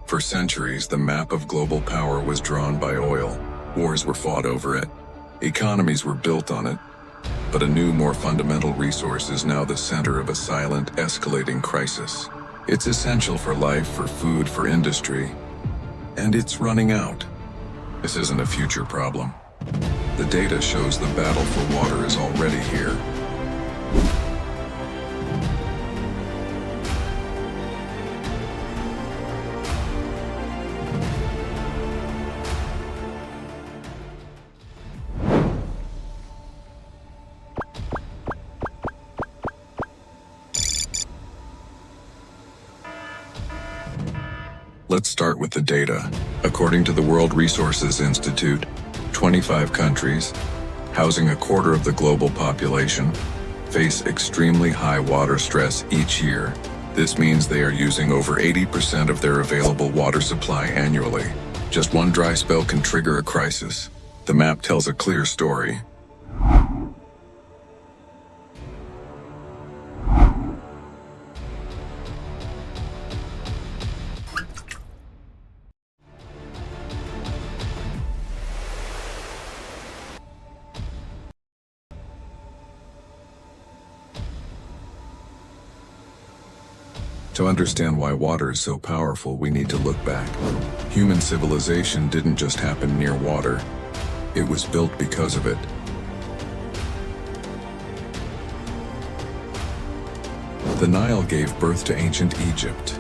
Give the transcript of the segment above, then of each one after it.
For centuries, the map of global power was drawn by oil. Wars were fought over it. Economies were built on it. But a new, more fundamental resource is now the center of a silent, escalating crisis. It's essential for life, for food, for industry. And it's running out. This isn't a future problem. The data shows the battle for water is already here. Let's start with the data. According to the World Resources Institute, 25 countries, housing a quarter of the global population, face extremely high water stress each year. This means they are using over 80% of their available water supply annually. Just one dry spell can trigger a crisis. The map tells a clear story. To understand why water is so powerful, we need to look back. Human civilization didn't just happen near water. It was built because of it. The Nile gave birth to ancient Egypt.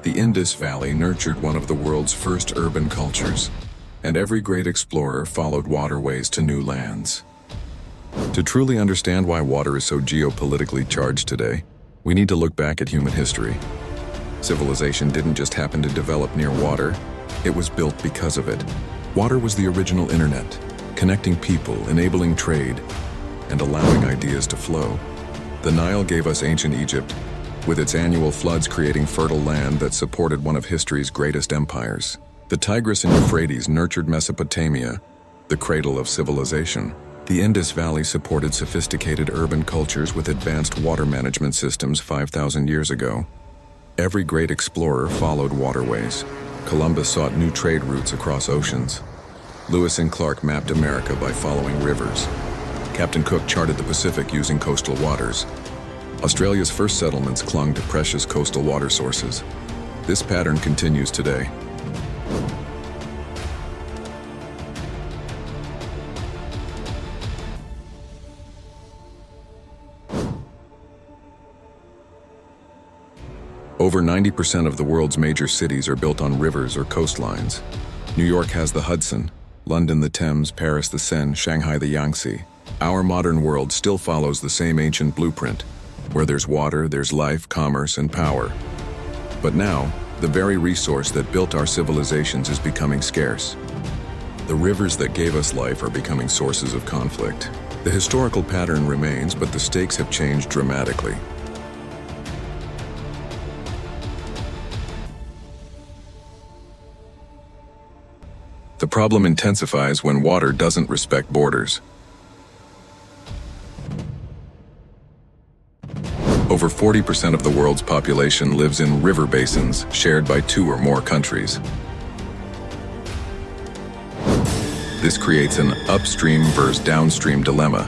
The Indus Valley nurtured one of the world's first urban cultures, and every great explorer followed waterways to new lands. To truly understand why water is so geopolitically charged today, we need to look back at human history. Civilization didn't just happen to develop near water, it was built because of it. Water was the original internet, connecting people, enabling trade, and allowing ideas to flow. The Nile gave us ancient Egypt, with its annual floods creating fertile land that supported one of history's greatest empires. The Tigris and Euphrates nurtured Mesopotamia, the cradle of civilization. The Indus Valley supported sophisticated urban cultures with advanced water management systems 5,000 years ago. Every great explorer followed waterways. Columbus sought new trade routes across oceans. Lewis and Clark mapped America by following rivers. Captain Cook charted the Pacific using coastal waters. Australia's first settlements clung to precious coastal water sources. This pattern continues today. Over 90% of the world's major cities are built on rivers or coastlines. New York has the Hudson, London the Thames, Paris the Seine, Shanghai the Yangtze. Our modern world still follows the same ancient blueprint. Where there's water, there's life, commerce, and power. But now, the very resource that built our civilizations is becoming scarce. The rivers that gave us life are becoming sources of conflict. The historical pattern remains, but the stakes have changed dramatically. The problem intensifies when water doesn't respect borders. Over 40% of the world's population lives in river basins shared by 2 or more countries. This creates an upstream versus downstream dilemma,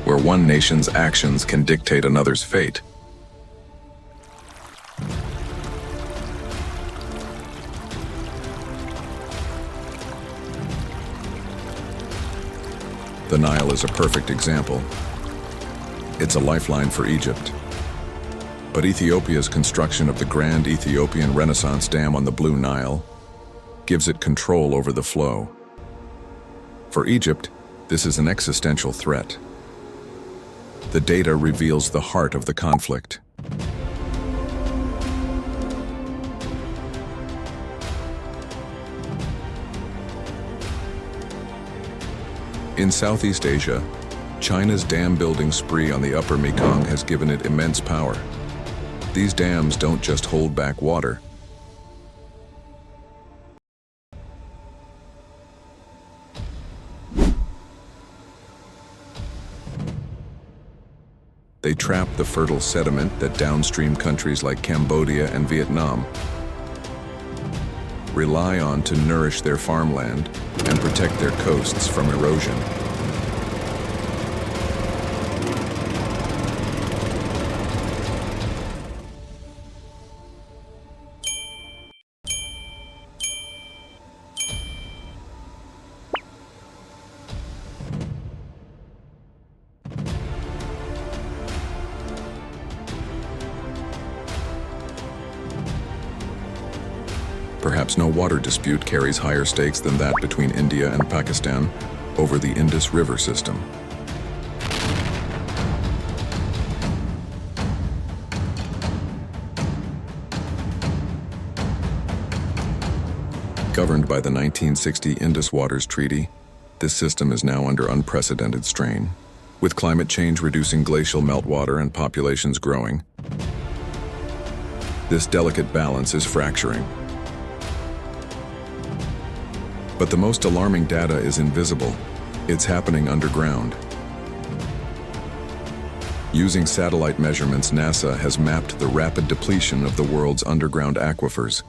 where one nation's actions can dictate another's fate. The Nile is a perfect example. It's a lifeline for Egypt. But Ethiopia's construction of the Grand Ethiopian Renaissance Dam on the Blue Nile gives it control over the flow. For Egypt, this is an existential threat. The data reveals the heart of the conflict. In Southeast Asia, China's dam-building spree on the upper Mekong has given it immense power. These dams don't just hold back water. They trap the fertile sediment that downstream countries like Cambodia and Vietnam rely on to nourish their farmland and protect their coasts from erosion. Perhaps no water dispute carries higher stakes than that between India and Pakistan over the Indus River system. Governed by the 1960 Indus Waters Treaty, this system is now under unprecedented strain. With climate change reducing glacial meltwater and populations growing, this delicate balance is fracturing. But the most alarming data is invisible. It's happening underground. Using satellite measurements, NASA has mapped the rapid depletion of the world's underground aquifers.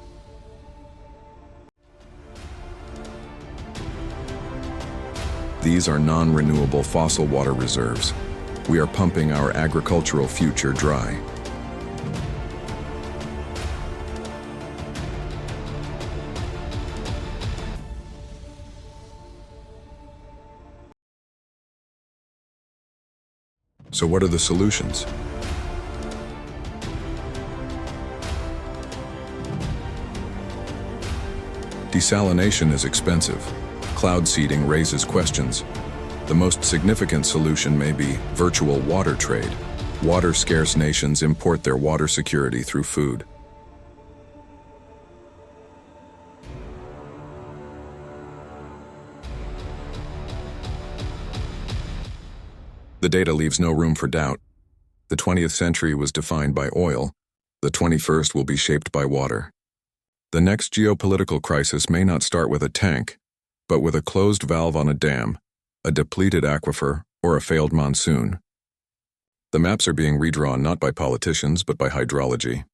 These are non-renewable fossil water reserves. We are pumping our agricultural future dry. So what are the solutions? Desalination is expensive. Cloud seeding raises questions. The most significant solution may be virtual water trade. Water-scarce nations import their water security through food. The data leaves no room for doubt. The 20th century was defined by oil. The 21st will be shaped by water. The next geopolitical crisis may not start with a tank, but with a closed valve on a dam, a depleted aquifer, or a failed monsoon. The maps are being redrawn not by politicians, but by hydrology.